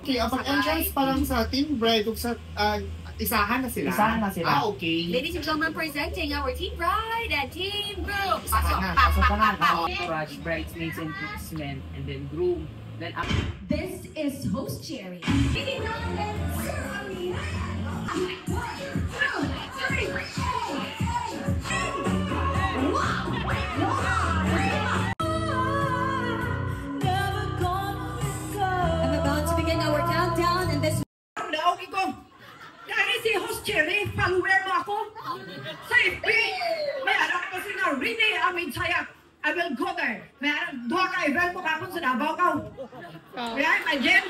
Okay, ang entrance pa lang sa Team Bride, sa isahan na sila. Isahan na sila. Ah, okay. Ladies and gentlemen, presenting our Team Bride and Team Groom. Isahan na. Pasok ka na. Rush, bridesmaids and groomsmen, and then groom. Then This is host Cherry. I'm about to begin our countdown and this Okay ko. Kaya si host Cherry, follower mo ako. Sa FB, may anak ko si na Rene Amin Sayak. I will go there. May doha ka event mo kapon sa Davao ka. Kaya imagine,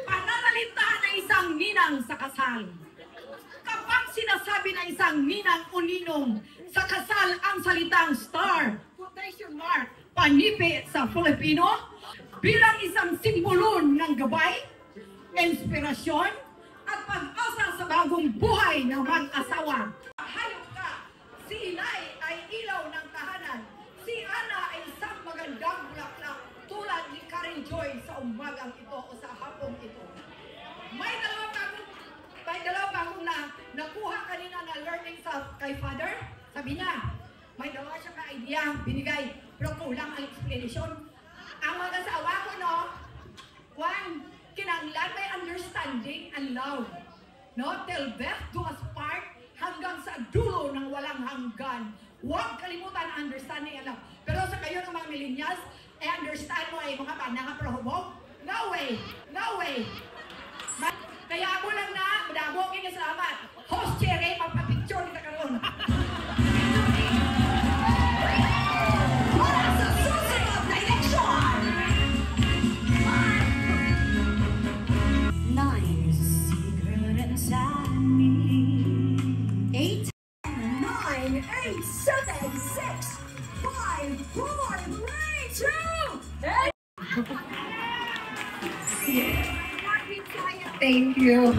pananalitaan ng isang ninang sa kasal. Kapag sinasabi ng isang ninang o ninong sa kasal ang salitang star, quotation mark, panipi sa Filipino, bilang isang simbolo ng gabay, inspirasyon, at pag-asa sa bagong buhay ng mag-asawa. Hayop ka, si Inay ay ilaw ng tahanan. Si Ana ay isang magandang bulaklak tulad ni Karen Joy sa umagang ito o sa hapong ito. May dalawa pa akong nakuha kanina na learning kay Father. Sabi niya, may dalawa siya ka-idea, binigay, pero kulang ang explanation. Ang mag-asawa ko, no? One, kinanglan may understanding and love. No? Till death do us part hanggang sa dulo ng walang hanggan. Huwag kalimutan ang understanding and love. Pero sa kayo ng mga millennials, understand mo ay mga panangaprohubog? No way! No way! Kaya mo lang na, madabog kayo salamat. Host Cherry, magpapicture kita karoon. Para sa susunod na eleksyon! 9 secret inside me. 8 9, 8, 7, 6, 5, 4, 3, 2, 8! Thank you.